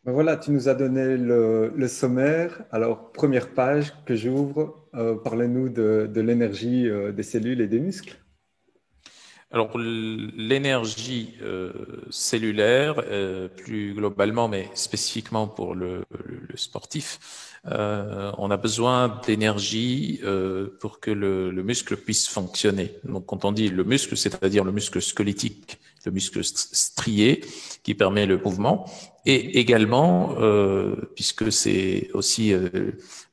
Ben voilà, tu nous as donné le sommaire. Alors, première page que j'ouvre, parlez-nous de l'énergie des cellules et des muscles. Alors, l'énergie cellulaire, plus globalement, mais spécifiquement pour le sportif, on a besoin d'énergie pour que le muscle puisse fonctionner. Donc, quand on dit le muscle, c'est-à-dire le muscle squelettique, le muscle strié qui permet le mouvement, Mhm. et également, puisque c'est aussi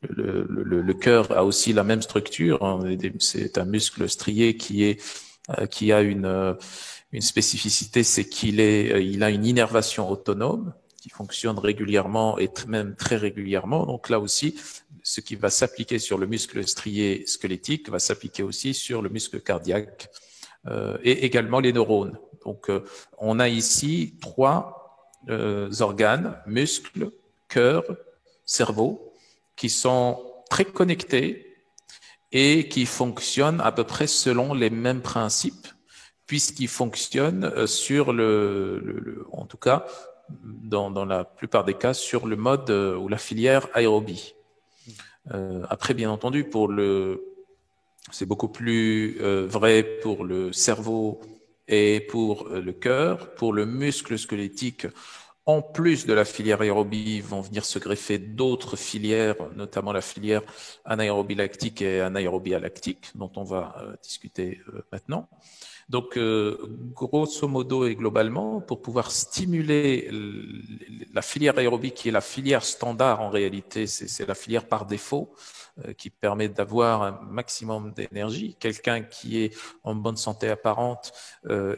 le cœur a aussi la même structure, hein, c'est un muscle strié qui a une spécificité, c'est il a une innervation autonome qui fonctionne régulièrement et même très régulièrement. Donc là aussi, ce qui va s'appliquer sur le muscle strié squelettique va s'appliquer aussi sur le muscle cardiaque et également les neurones. Donc on a ici trois organes, muscles, cœur, cerveau, qui sont très connectés et qui fonctionnent à peu près selon les mêmes principes, puisqu'ils fonctionnent sur en tout cas, dans la plupart des cas, sur le mode ou la filière aérobie. Après, bien entendu, c'est beaucoup plus vrai pour le cerveau et pour le cœur. Pour le muscle squelettique, en plus de la filière aérobie, vont venir se greffer d'autres filières, notamment la filière anaérobie lactique et anaérobie alactique, dont on va discuter maintenant. Donc, grosso modo et globalement, pour pouvoir stimuler la filière aérobie, qui est la filière standard en réalité, c'est la filière par défaut, qui permet d'avoir un maximum d'énergie. Quelqu'un qui est en bonne santé apparente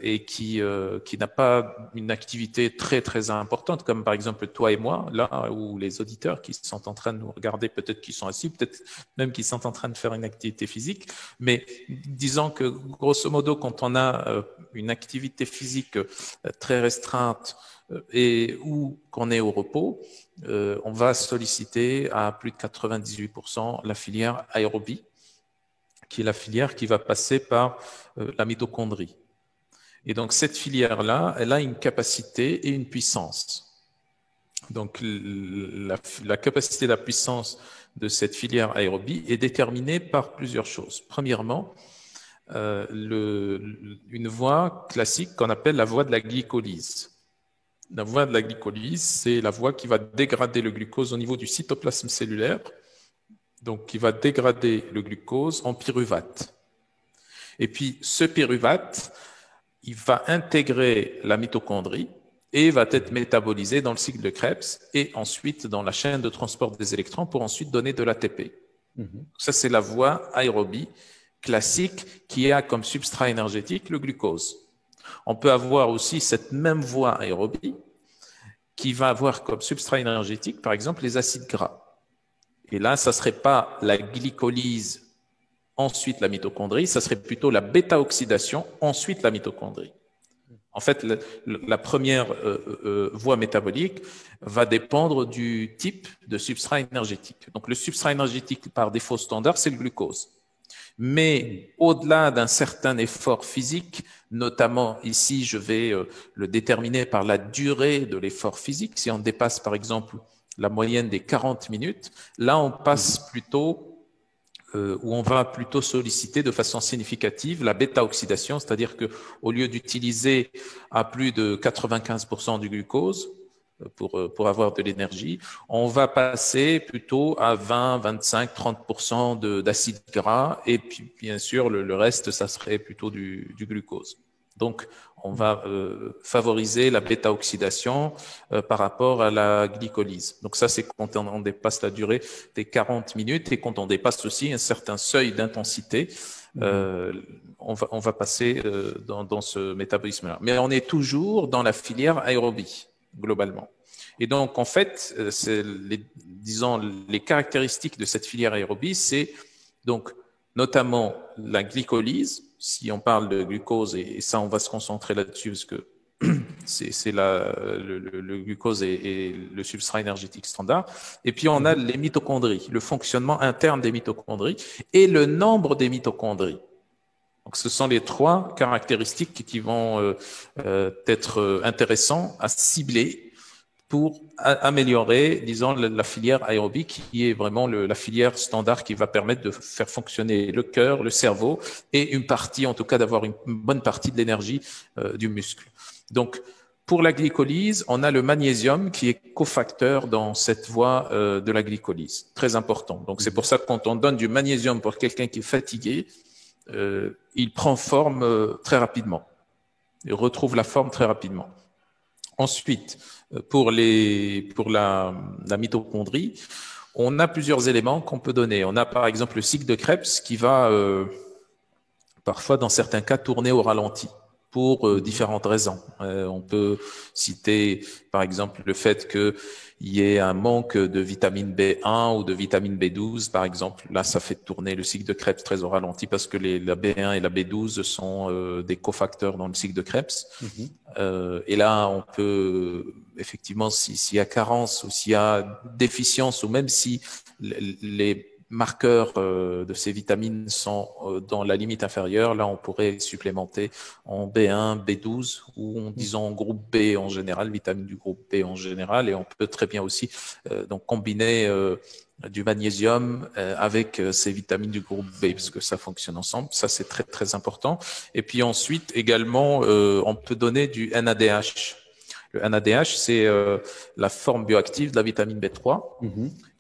et qui n'a pas une activité très très importante, comme par exemple toi et moi, là, ou les auditeurs qui sont en train de nous regarder, peut-être qu'ils sont assis, peut-être même qu'ils sont en train de faire une activité physique, mais disons que grosso modo, quand on a une activité physique très restreinte et ou qu'on est au repos, on va solliciter à plus de 98% la filière aérobie, qui est la filière qui va passer par la mitochondrie. Et donc cette filière-là, elle a une capacité et une puissance. Donc la capacité et la puissance de cette filière aérobie est déterminée par plusieurs choses. Premièrement, une voie classique qu'on appelle la voie de la glycolyse. La voie de la glycolyse, c'est la voie qui va dégrader le glucose au niveau du cytoplasme cellulaire, donc qui va dégrader le glucose en pyruvate. Et puis ce pyruvate, il va intégrer la mitochondrie et va être métabolisé dans le cycle de Krebs et ensuite dans la chaîne de transport des électrons pour ensuite donner de l'ATP. Mhm. Ça, c'est la voie aérobie classique qui a comme substrat énergétique le glucose. On peut avoir aussi cette même voie aérobie qui va avoir comme substrat énergétique, par exemple, les acides gras. Et là, ça ne serait pas la glycolyse, ensuite la mitochondrie, ça serait plutôt la bêta-oxydation, ensuite la mitochondrie. En fait, la première voie métabolique va dépendre du type de substrat énergétique. Donc, le substrat énergétique par défaut standard, c'est le glucose. Mhm. Mais au-delà d'un certain effort physique, notamment ici, je vais le déterminer par la durée de l'effort physique. Si on dépasse, par exemple, la moyenne des 40 minutes, là, on Mhm. passe plutôt où on va plutôt solliciter de façon significative la bêta-oxydation, c'est-à-dire que au lieu d'utiliser à plus de 95% du glucose pour avoir de l'énergie, on va passer plutôt à 20, 25, 30% d'acides gras et puis bien sûr le reste, ça serait plutôt du glucose. Donc, on Mhm. va favoriser la bêta-oxydation par rapport à la glycolyse. Donc ça, c'est quand on dépasse la durée des 40 minutes et quand on dépasse aussi un certain seuil d'intensité, Mhm. euh, on va passer dans ce métabolisme-là. Mais on est toujours dans la filière aérobie, globalement. Et donc, en fait, disons, les caractéristiques de cette filière aérobie, c'est donc notamment la glycolyse, si on parle de glucose, et ça, on va se concentrer là-dessus parce que c'est le glucose et le substrat énergétique standard. Et puis, on a Mhm. les mitochondries, le fonctionnement interne des mitochondries et le nombre des mitochondries. Donc, ce sont les trois caractéristiques qui vont être intéressants à cibler pour améliorer, disons, la filière aérobie, qui est vraiment la filière standard qui va permettre de faire fonctionner le cœur, le cerveau et une partie, en tout cas, d'avoir une bonne partie de l'énergie du muscle. Donc, pour la glycolyse, on a le magnésium qui est cofacteur dans cette voie de la glycolyse. Très important. Donc, c'est pour ça que quand on donne du magnésium pour quelqu'un qui est fatigué, il prend forme très rapidement. Il retrouve la forme très rapidement. Ensuite, pour la mitochondrie, on a plusieurs éléments qu'on peut donner. On a par exemple le cycle de Krebs qui va parfois, dans certains cas, tourner au ralenti pour différentes raisons. On peut citer par exemple le fait qu'il y ait un manque de vitamine B1 ou de vitamine B12 par exemple. Là, ça fait tourner le cycle de Krebs très au ralenti parce que la B1 et la B12 sont des cofacteurs dans le cycle de Krebs. Et là, on peut effectivement, s'il y a carence ou s'il y a déficience ou même si les marqueurs de ces vitamines sont dans la limite inférieure, là on pourrait supplémenter en B1, B12 ou en disant groupe B en général, vitamine du groupe B en général, et on peut très bien aussi donc combiner du magnésium avec ces vitamines du groupe B parce que ça fonctionne ensemble, ça c'est très très important. Et puis ensuite également on peut donner du NADH. Le NADH c'est la forme bioactive de la vitamine B3.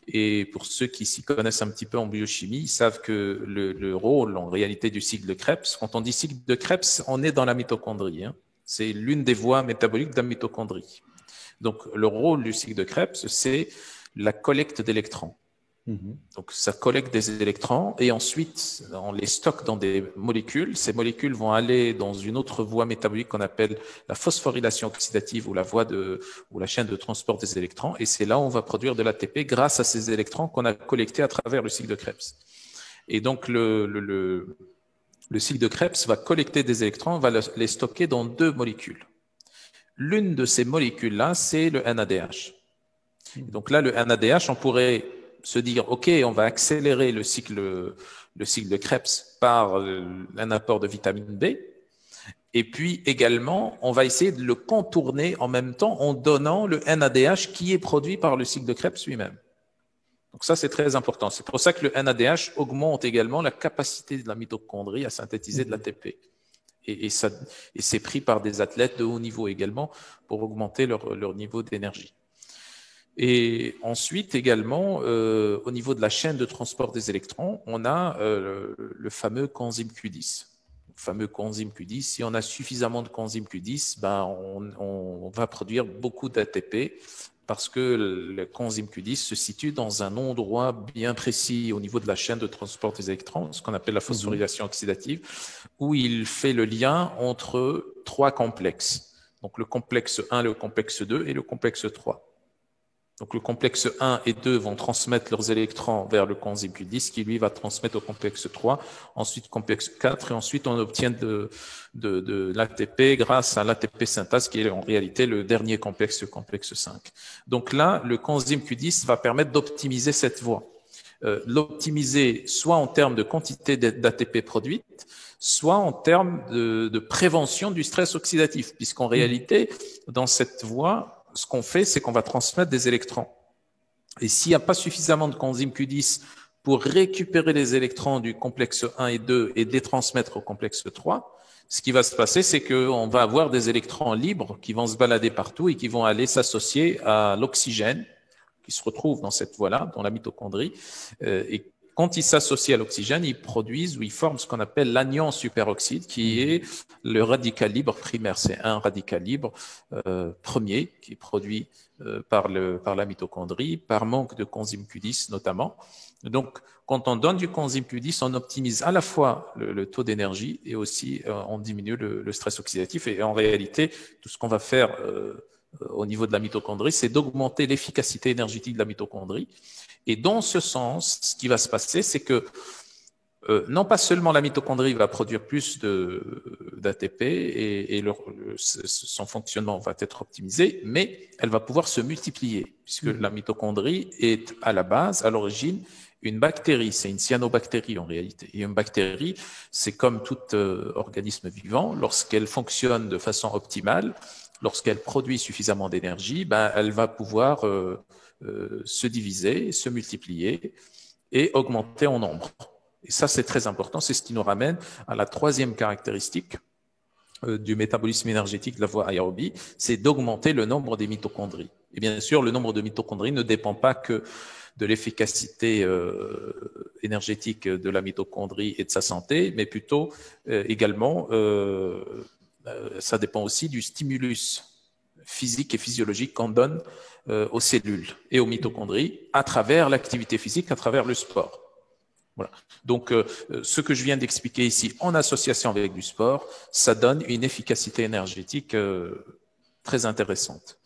Et pour ceux qui s'y connaissent un petit peu en biochimie, ils savent que le rôle en réalité du cycle de Krebs, quand on dit cycle de Krebs, on est dans la mitochondrie. Hein. C'est l'une des voies métaboliques de la mitochondrie. Donc le rôle du cycle de Krebs, c'est la collecte d'électrons. Donc ça collecte des électrons et ensuite on les stocke dans des molécules. Ces molécules vont aller dans une autre voie métabolique qu'on appelle la phosphorylation oxydative ou la chaîne de transport des électrons, et c'est là où on va produire de l'ATP grâce à ces électrons qu'on a collectés à travers le cycle de Krebs. Et donc le cycle de Krebs va collecter des électrons, va les stocker dans deux molécules. L'une de ces molécules-là, c'est le NADH. Donc là, le NADH, on pourrait se dire, OK, on va accélérer le cycle de Krebs par un apport de vitamine B. Et puis également, on va essayer de le contourner en même temps en donnant le NADH qui est produit par le cycle de Krebs lui-même. Donc ça, c'est très important. C'est pour ça que le NADH augmente également la capacité de la mitochondrie à synthétiser de l'ATP. Et c'est pris par des athlètes de haut niveau également pour augmenter leur niveau d'énergie. Et ensuite également, au niveau de la chaîne de transport des électrons, on a le fameux coenzyme Q10. Le fameux coenzyme Q10, si on a suffisamment de coenzyme Q10, ben on va produire beaucoup d'ATP parce que le coenzyme Q10 se situe dans un endroit bien précis au niveau de la chaîne de transport des électrons, ce qu'on appelle la phosphorylation oxydative, où il fait le lien entre trois complexes. Donc le complexe 1, le complexe 2 et le complexe 3. Donc le complexe 1 et 2 vont transmettre leurs électrons vers le coenzyme Q10 qui lui va transmettre au complexe 3, ensuite complexe 4 et ensuite on obtient de l'ATP grâce à l'ATP synthase qui est en réalité le dernier complexe, le complexe 5. Donc là, le coenzyme Q10 va permettre d'optimiser cette voie. L'optimiser soit en termes de quantité d'ATP produite, soit en termes de prévention du stress oxydatif, puisqu'en réalité, dans cette voie, ce qu'on fait, c'est qu'on va transmettre des électrons. Et s'il n'y a pas suffisamment de coenzyme Q10 pour récupérer les électrons du complexe 1 et 2 et les transmettre au complexe 3, ce qui va se passer, c'est qu'on va avoir des électrons libres qui vont se balader partout et qui vont aller s'associer à l'oxygène qui se retrouve dans cette voie-là, dans la mitochondrie. Et quand ils s'associent à l'oxygène, ils produisent ou ils forment ce qu'on appelle l'anion superoxyde, qui est le radical libre primaire. C'est un radical libre premier qui est produit par la mitochondrie, par manque de coenzyme Q10 notamment. Donc, quand on donne du coenzyme Q10, on optimise à la fois le taux d'énergie et aussi on diminue le stress oxydatif. Et en réalité, tout ce qu'on va faire au niveau de la mitochondrie, c'est d'augmenter l'efficacité énergétique de la mitochondrie. Et dans ce sens, ce qui va se passer, c'est que non pas seulement la mitochondrie va produire plus d'ATP et son fonctionnement va être optimisé, mais elle va pouvoir se multiplier, puisque la mitochondrie est à la base, à l'origine, une bactérie. C'est une cyanobactérie en réalité. Et une bactérie, c'est comme tout organisme vivant, lorsqu'elle fonctionne de façon optimale, lorsqu'elle produit suffisamment d'énergie, ben, elle va pouvoir se diviser, se multiplier et augmenter en nombre. Et ça, c'est très important. C'est ce qui nous ramène à la troisième caractéristique du métabolisme énergétique de la voie aérobie, c'est d'augmenter le nombre des mitochondries. Et bien sûr, le nombre de mitochondries ne dépend pas que de l'efficacité énergétique de la mitochondrie et de sa santé, mais plutôt également, ça dépend aussi du stimulus physique et physiologique qu'on donne aux cellules et aux mitochondries à travers l'activité physique, à travers le sport. Voilà. Donc, ce que je viens d'expliquer ici en association avec du sport, ça donne une efficacité énergétique très intéressante.